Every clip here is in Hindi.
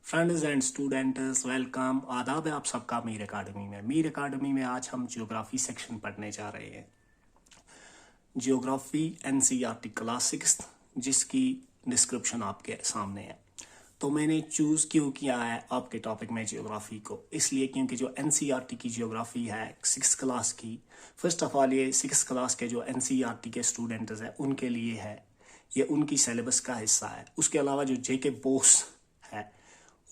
Friends and students welcome. आदाब है आप सबका मीर अकाडमी में आज हम जियोग्राफी सेक्शन पढ़ने जा रहे हैं। जियोग्राफी एनसीईआरटी क्लास 6 जिसकी डिस्क्रिप्शन आपके सामने है। तो मैंने चूज़ क्यों किया है आपके टॉपिक में जियोग्राफी को, इसलिए क्योंकि जो एनसीईआरटी की जियोग्राफी है 6 क्लास की, फर्स्ट ऑफ ऑल ये 6 क्लास के जो एनसीईआरटी के स्टूडेंट्स हैं उनके लिए है, ये उनकी सिलेबस का हिस्सा है। उसके अलावा जो जेके बोस है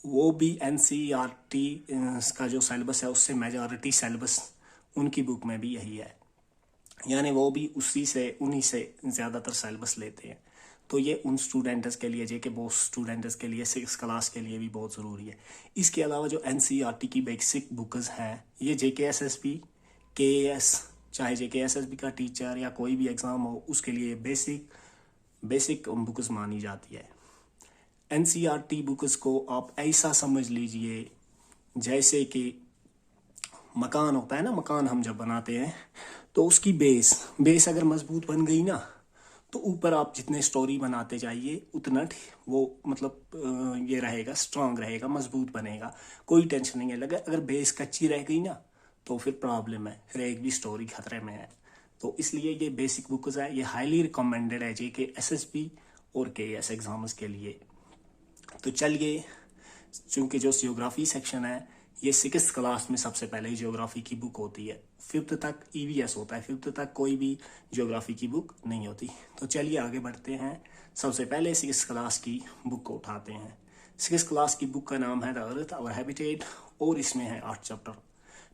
वो भी एनसीईआरटी का जो सिलेबस है उससे मेजॉरिटी सिलेबस उनकी बुक में भी यही है, यानी वो भी उन्हीं से ज़्यादातर सिलेबस लेते हैं। तो ये उन स्टूडेंट्स के लिए, जेके बोस स्टूडेंट्स के लिए 6 क्लास के लिए भी बहुत ज़रूरी है। इसके अलावा जो एनसीईआरटी की बेसिक बुक्स हैं, ये जेकेएसएसबी, केएएस, चाहे जेकेएसएसबी का टीचर या कोई भी एग्ज़ाम हो उसके लिए बेसिक बुक्स मानी जाती है। एनसीईआरटी बुक्स को आप ऐसा समझ लीजिए जैसे कि मकान होता है ना, मकान हम जब बनाते हैं तो उसकी बेस अगर मजबूत बन गई ना तो ऊपर आप जितने स्टोरी बनाते जाइए उतना वो मतलब ये रहेगा, स्ट्रांग रहेगा, मजबूत बनेगा, कोई टेंशन नहीं है। लगे अगर बेस कच्ची रह गई ना तो फिर प्रॉब्लम है, फिर एक भी स्टोरी खतरे में है। तो इसलिए ये बेसिक बुक्स है, ये हाईली रिकमेंडेड है जेके एसएसबी और केएएस एग्जाम्स के लिए। तो चलिए, चूंकि जो जियोग्राफी सेक्शन है ये 6 क्लास में सबसे पहले जियोग्राफी की बुक होती है, 5th तक ईवीएस होता है, 5th तक कोई भी जियोग्राफी की बुक नहीं होती। तो चलिए आगे बढ़ते हैं। सबसे पहले 6 क्लास की बुक को उठाते हैं। 6 क्लास की बुक का नाम है द अर्थ आवर हैबिटेट और इसमें है 8 चैप्टर।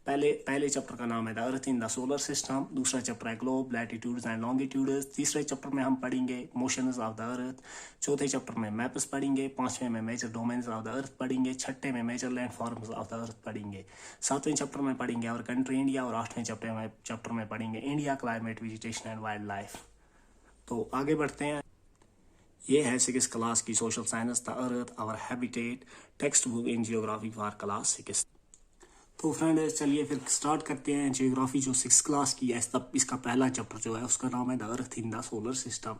पहले चैप्टर का नाम है the earth in the solar system, दूसरा चैप्टर है ग्लोब, लैटिट्यूड्स एंड लॉन्गिट्यूड्स, तीसरे चैप्टर में हम पढ़ेंगे मोशंस ऑफ द अर्थ, चौथे चैप्टर में मैप्स पढ़ेंगे, पांचवें में major domains of the earth पढ़ेंगे, छठे में major land forms of the earth पढ़ेंगे, सातवें चैप्टर में पढ़ेंगे और कंट्री इंडिया और आठवें चैप्टर में पढ़ेंगे India, climate, vegetation and wildlife. तो आगे बढ़ते हैं। ये है 6 क्लास की social science the earth our habitat textbook in geography for class 6। तो फ्रेंड चलिए फिर स्टार्ट करते हैं। जियोग्राफी जो 6 क्लास की है, तब इसका पहला चैप्टर जो है उसका नाम है the earth in the solar system,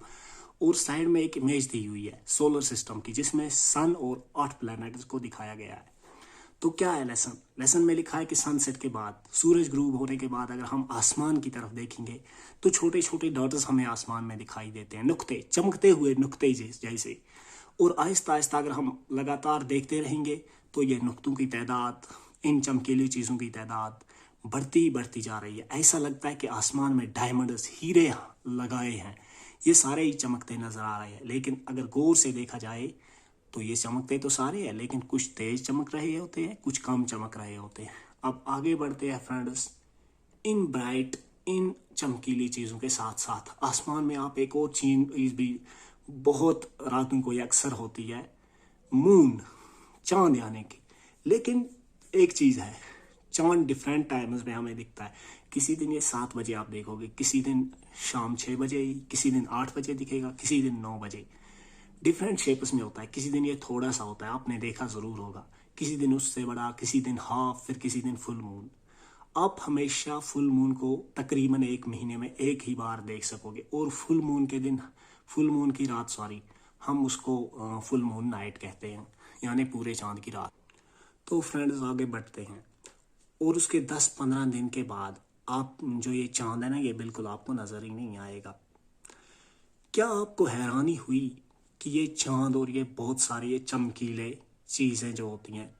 और साइड में एक इमेज दी हुई है सोलर सिस्टम की जिसमें सन और 8 प्लैनेट्स को दिखाया गया है। तो क्या है लेसन में लिखा है कि सनसेट के बाद, सूरज ग्रूब होने के बाद अगर हम आसमान की तरफ देखेंगे तो छोटे छोटे डॉट्स हमें आसमान में दिखाई देते हैं, नुक्ते, चमकते हुए नुक्ते जैसे। और आहिस्ता आहिस्ता अगर हम लगातार देखते रहेंगे तो ये नुक्तों की तादाद, इन चमकीली चीज़ों की तादाद बढ़ती जा रही है। ऐसा लगता है कि आसमान में डायमंड्स, हीरे लगाए हैं, ये सारे ही चमकते नजर आ रहे हैं। लेकिन अगर गौर से देखा जाए तो ये चमकते तो सारे हैं, लेकिन कुछ तेज चमक रहे होते हैं, कुछ कम चमक रहे होते हैं। अब आगे बढ़ते हैं फ्रेंड्स। इन चमकीली चीज़ों के साथ साथ आसमान में आप एक और चीज भी बहुत रातों को अक्सर होती है, मून, चांद यानी कि। लेकिन एक चीज़ है, चांद डिफरेंट टाइम्स में हमें दिखता है। किसी दिन ये 7 बजे आप देखोगे, किसी दिन शाम 6 बजे, किसी दिन 8 बजे दिखेगा, किसी दिन 9 बजे। डिफरेंट शेप्स में होता है। किसी दिन ये थोड़ा सा होता है, आपने देखा ज़रूर होगा, किसी दिन उससे बड़ा, किसी दिन हाफ, फिर किसी दिन फुल मून। आप हमेशा फुल मून को तकरीबन 1 महीने में एक ही बार देख सकोगे, और फुल मून की रात, हम उसको फुल मून नाइट कहते हैं, यानी पूरे चांद की रात। तो फ्रेंड्स आगे बढ़ते हैं। और उसके 10-15 दिन के बाद आप जो ये चांद है ना, ये बिल्कुल आपको नजर ही नहीं आएगा। क्या आपको हैरानी हुई कि ये चांद और ये बहुत सारे ये चमकीले चीज़ें जो होती हैं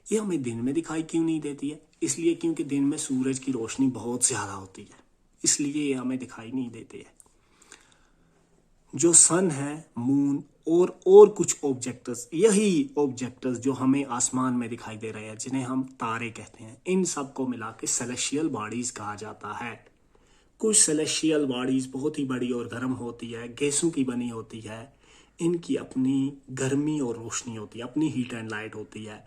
ये हमें दिन में दिखाई क्यों नहीं देती है? इसलिए क्योंकि दिन में सूरज की रोशनी बहुत ज़्यादा होती है, इसलिए ये हमें दिखाई नहीं देते हैं। जो सन है, मून और कुछ ऑब्जेक्ट्स, यही ऑब्जेक्ट्स जो हमें आसमान में दिखाई दे रहे हैं, जिन्हें हम तारे कहते हैं, इन सब को मिला के सेलेस्टियल बॉडीज कहा जाता है। कुछ सेलेस्टियल बॉडीज बहुत ही बड़ी और गर्म होती है, गैसों की बनी होती है, इनकी अपनी गर्मी और रोशनी होती है, अपनी हीट एंड लाइट होती है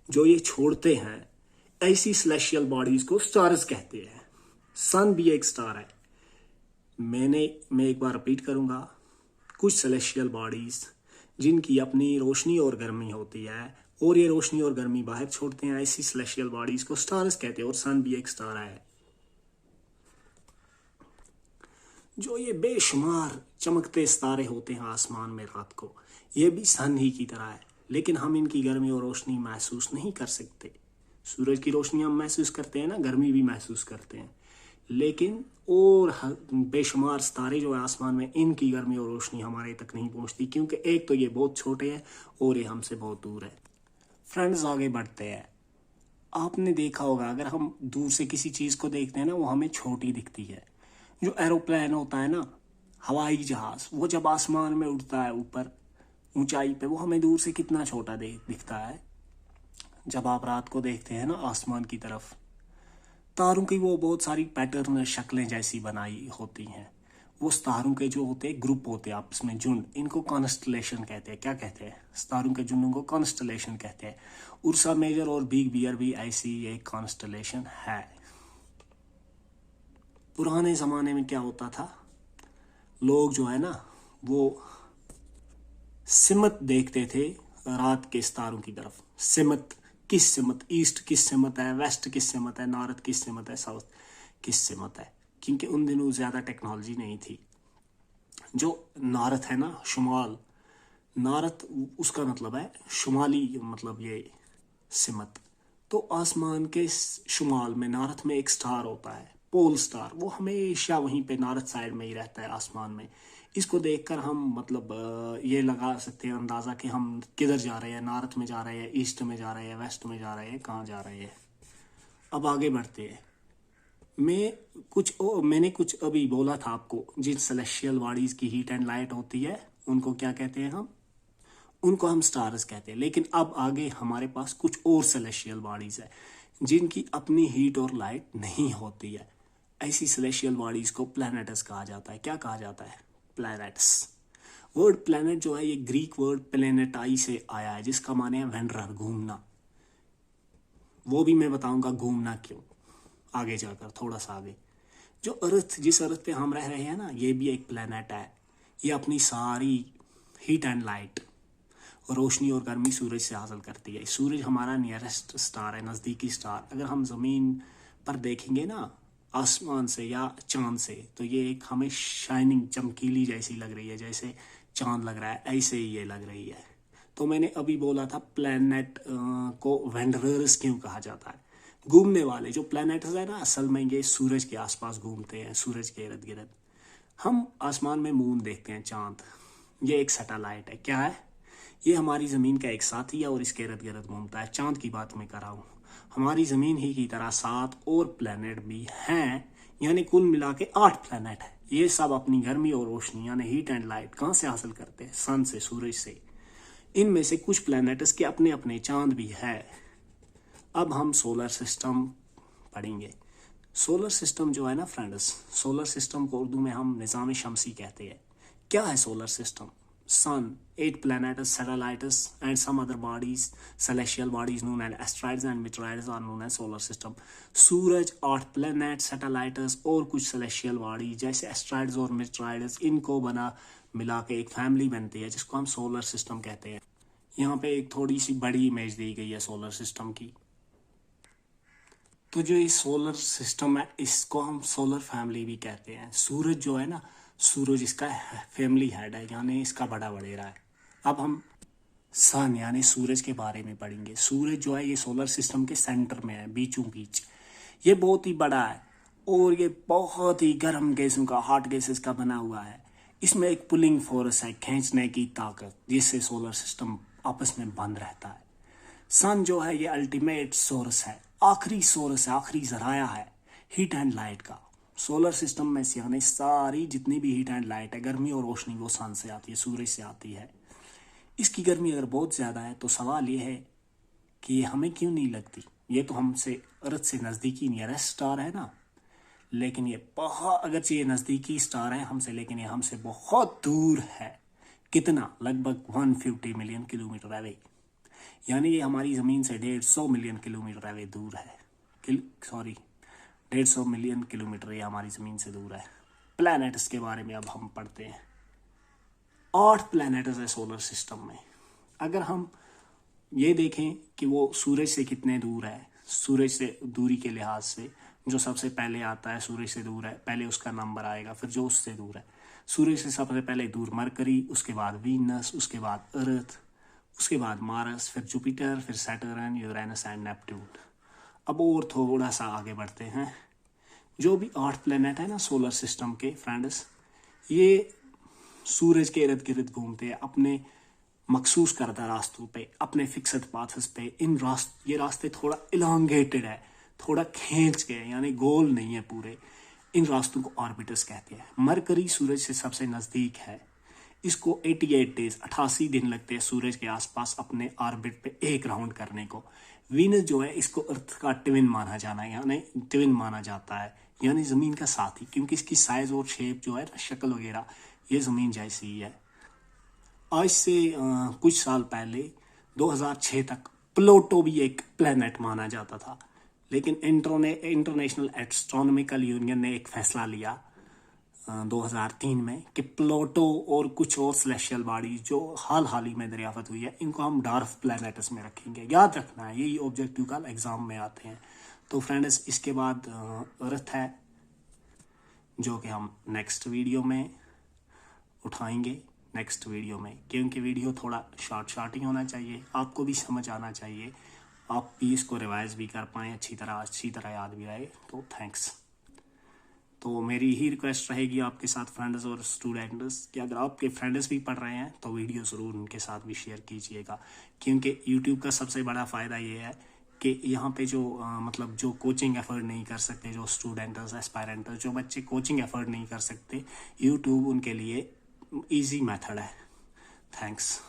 जो ये छोड़ते हैं। ऐसी सेलेस्टियल बॉडीज को स्टार्स कहते हैं। सन भी एक स्टार है। मैं एक बार रिपीट करूंगा। कुछ सेलेस्टियल बॉडीज जिनकी अपनी रोशनी और गर्मी होती है और ये रोशनी और गर्मी बाहर छोड़ते हैं, ऐसी सेलेस्टियल बॉडीज को स्टार्स कहते हैं, और सन भी एक स्टार है। जो ये बेशुमार चमकते सितारे होते हैं आसमान में रात को, ये भी सन ही की तरह है, लेकिन हम इनकी गर्मी और रोशनी महसूस नहीं कर सकते। सूरज की रोशनी हम महसूस करते हैं ना, गर्मी भी महसूस करते हैं, लेकिन और बेशुमार सितारे जो है आसमान में, इनकी गर्मी और रोशनी हमारे तक नहीं पहुंचती, क्योंकि एक तो ये बहुत छोटे हैं और ये हमसे बहुत दूर है। फ्रेंड्स, आगे बढ़ते हैं। आपने देखा होगा, अगर हम दूर से किसी चीज़ को देखते हैं ना, वो हमें छोटी दिखती है। जो एरोप्लेन होता है ना, हवाई जहाज़, वो जब आसमान में उड़ता है ऊपर ऊंचाई पे, वो हमें दूर से कितना छोटा दिखता है। जब आप रात को देखते हैं ना आसमान की तरफ, तारों की वो बहुत सारी पैटर्न शक्लें जैसी बनाई होती हैं। वो तारों के जो होते हैं ग्रुप होते हैं आपस में, झुंड, इनको कॉन्स्टलेशन कहते हैं। क्या कहते हैं? तारों के झुंडों को कॉन्स्टलेशन कहते हैं। उर्सा मेजर और बिग बियर भी ऐसी एक कॉन्स्टलेशन है। पुराने ज़माने में क्या होता था, लोग जो है ना वो सिमत देखते थे रात के सितारों की तरफ। सिमत, किस सिमत, ईस्ट किस सिमत है, वेस्ट किस सिमत है, नॉर्थ किस सिमत है, साउथ किस सिमत है, क्योंकि उन दिनों ज़्यादा टेक्नोलॉजी नहीं थी। जो नॉर्थ है ना, शुमाल, नॉर्थ उसका मतलब है शुमाली, मतलब ये सिमत। तो आसमान के शुमाल में, नॉर्थ में एक स्टार होता है, पोल स्टार, वो हमेशा वहीं पे नॉर्थ साइड में ही रहता है आसमान में। इसको देखकर हम मतलब ये लगा सकते हैं अंदाज़ा कि हम किधर जा रहे हैं, नॉर्थ में जा रहे हैं, ईस्ट में जा रहे हैं, वेस्ट में जा रहे हैं, कहाँ जा रहे हैं। अब आगे बढ़ते हैं। मैंने कुछ अभी बोला था आपको, जिन सेलेस्टियल बॉडीज़ की हीट एंड लाइट होती है, उनको क्या कहते हैं हम? उनको हम स्टार्स कहते हैं। लेकिन अब आगे हमारे पास कुछ और सेलेस्टियल बॉडीज़ है जिनकी अपनी हीट और लाइट नहीं होती है। ऐसी सेलेस्टियल बॉडीज़ को प्लैनेट्स कहा जाता है। क्या कहा जाता है? प्लैनेट्स। वर्ड प्लैनेट जो है ये ग्रीक वर्ड प्लेनेटाई से आया है, जिसका माने है वेंडरर, घूमना। वो भी मैं बताऊंगा घूमना क्यों आगे जाकर, थोड़ा सा आगे। जो अर्थ, जिस अर्थ पे हम रह रहे हैं ना, ये भी एक प्लैनेट है। ये अपनी सारी हीट एंड लाइट, रोशनी और गर्मी सूरज से हासिल करती है। सूरज हमारा नियरेस्ट स्टार है, नज़दीकी स्टार। अगर हम ज़मीन पर देखेंगे ना आसमान से या चांद से, तो ये एक हमें शाइनिंग, चमकीली जैसी लग रही है, जैसे चांद लग रहा है, ऐसे ही ये लग रही है। तो मैंने अभी बोला था प्लैनेट को वेंडरर्स क्यों कहा जाता है? घूमने वाले। जो प्लैनेट्स है ना, असल में ये सूरज के आसपास घूमते हैं, सूरज के इर्द गिर्द। हम आसमान में मून देखते हैं, चांद, ये एक सैटेलाइट है। क्या है? ये हमारी ज़मीन का एक साथी है और इसके इर्द गिर्द घूमता है। चांद की बात मैं कर रहा हूँ। हमारी ज़मीन ही की तरह 7 और प्लैनेट भी हैं, यानी कुल मिला के 8 प्लैनेट है। ये सब अपनी गर्मी और रोशनी यानी हीट एंड लाइट कहाँ से हासिल करते हैं? सन से, सूरज से। इनमें से कुछ प्लैनेट्स के अपने अपने चांद भी है। अब हम सोलर सिस्टम पढ़ेंगे। सोलर सिस्टम जो है ना फ्रेंड्स, सोलर सिस्टम को उर्दू में हम निज़ाम शमसी कहते हैं। क्या है solar system? Sun, 8 planets, satellites, and some other bodies, celestial bodies known as asteroids and meteorites are known as solar system. Suraj, 8 planets, satellites और कुछ celestial bodies जैसे asteroids और meteorites, इनको बना मिला के एक फैमिली बनती है जिसको हम सोलर सिस्टम कहते हैं। यहाँ पे एक थोड़ी सी बड़ी इमेज दी गई है सोलर सिस्टम की। तो जो ये सोलर सिस्टम है, इसको हम सोलर फैमिली भी कहते हैं। सूरज जो है ना, सूरज इसका फैमिली हेड है, यानी इसका बड़ा वडेरा है। अब हम सन यानी सूरज के बारे में पढ़ेंगे। सूरज जो है ये सोलर सिस्टम के सेंटर में है, बीचों बीच। ये बहुत ही बड़ा है और ये बहुत ही गर्म गैसों का, हॉट गैसेस का बना हुआ है। इसमें एक पुलिंग फोर्स है, खींचने की ताकत, जिससे सोलर सिस्टम आपस में बंद रहता है। सन जो है ये अल्टीमेट सोर्स है, आखिरी सोर्स है, आखिरी जराया है हीट एंड लाइट का। सोलर सिस्टम में से यानी सारी जितनी भी हीट एंड लाइट है, गर्मी और रोशनी, वो सन से आती है, सूरज से आती है। इसकी गर्मी अगर बहुत ज़्यादा है तो सवाल ये है कि ये हमें क्यों नहीं लगती? ये तो हमसे, अर्थ से नज़दीकी नियरेस्ट स्टार है ना, लेकिन ये बहुत, अगरचे ये नज़दीकी स्टार है हमसे, लेकिन ये हमसे बहुत दूर है। कितना? लगभग 150 मिलियन किलोमीटर अवे, यानी ये हमारी ज़मीन से 150 मिलियन किलोमीटर अवे दूर है। 150 मिलियन किलोमीटर ये हमारी ज़मीन से दूर है। प्लैनेट्स के बारे में अब हम पढ़ते हैं। 8 प्लैनेट्स है सोलर सिस्टम में। अगर हम ये देखें कि वो सूरज से कितने दूर है, सूरज से दूरी के लिहाज से जो सबसे पहले आता है सूरज से दूर है, पहले उसका नंबर आएगा, फिर जो उससे दूर है। सूरज से सबसे पहले दूर मरकरी, उसके बाद वीनस, उसके बाद अर्थ, उसके बाद मार्स, फिर जुपिटर, फिर सैटर्न, यूरेनस एंड नेपट्यून। अब और थोड़ा सा आगे बढ़ते हैं। जो भी 8 प्लेनेट है ना सोलर सिस्टम के फ्रेंड्स, ये सूरज के इर्द गिर्द घूमते हैं अपने मखसूस करदा रास्तों पे, अपने फिक्सड पाथ्स पे। ये रास्ते थोड़ा इलांगेटेड है, थोड़ा खींच के, यानी गोल नहीं है पूरे। इन रास्तों को ऑर्बिटर्स कहते हैं। मरकरी सूरज से सबसे नज़दीक है। इसको 88 डेज 88 दिन लगते हैं सूरज के आसपास अपने ऑर्बिट पे एक राउंड करने को। वीनस जो है इसको अर्थ का ट्विन माना जाना है, यानी ट्विन माना जाता है, यानी ज़मीन का साथी, क्योंकि इसकी साइज और शेप जो है, शक्ल वगैरह, ये ज़मीन जैसी ही है। आज से कुछ साल पहले 2006 तक प्लूटो भी एक प्लेनेट माना जाता था, लेकिन इंटरनेशनल एस्ट्रोनॉमिकल यूनियन ने एक फैसला लिया 2003 में कि प्लूटो और कुछ और सेलेस्टियल बॉडी जो हाल ही में दरियाफ्त हुई है, इनको हम डार्क प्लैनेट्स में रखेंगे। याद रखना है, यही ऑब्जेक्टिव कल एग्जाम में आते हैं। तो फ्रेंड्स, इसके बाद अर्थ है, जो कि हम नेक्स्ट वीडियो में उठाएंगे, नेक्स्ट वीडियो में, क्योंकि वीडियो थोड़ा शॉर्ट ही होना चाहिए, आपको भी समझ आना चाहिए, आप भी इसको रिवाइज भी कर पाएँ अच्छी तरह याद भी रहे। तो थैंक्स। तो मेरी ही रिक्वेस्ट रहेगी आपके साथ फ्रेंड्स और स्टूडेंट्स कि अगर आपके फ्रेंड्स भी पढ़ रहे हैं तो वीडियो ज़रूर उनके साथ भी शेयर कीजिएगा, क्योंकि यूट्यूब का सबसे बड़ा फ़ायदा ये है कि यहाँ पे जो मतलब जो कोचिंग एफर्ट नहीं कर सकते, जो स्टूडेंट्स, एस्पायरेंट्स, जो बच्चे कोचिंग एफर्ट नहीं कर सकते, यूट्यूब उनके लिए ईजी मेथड है। थैंक्स।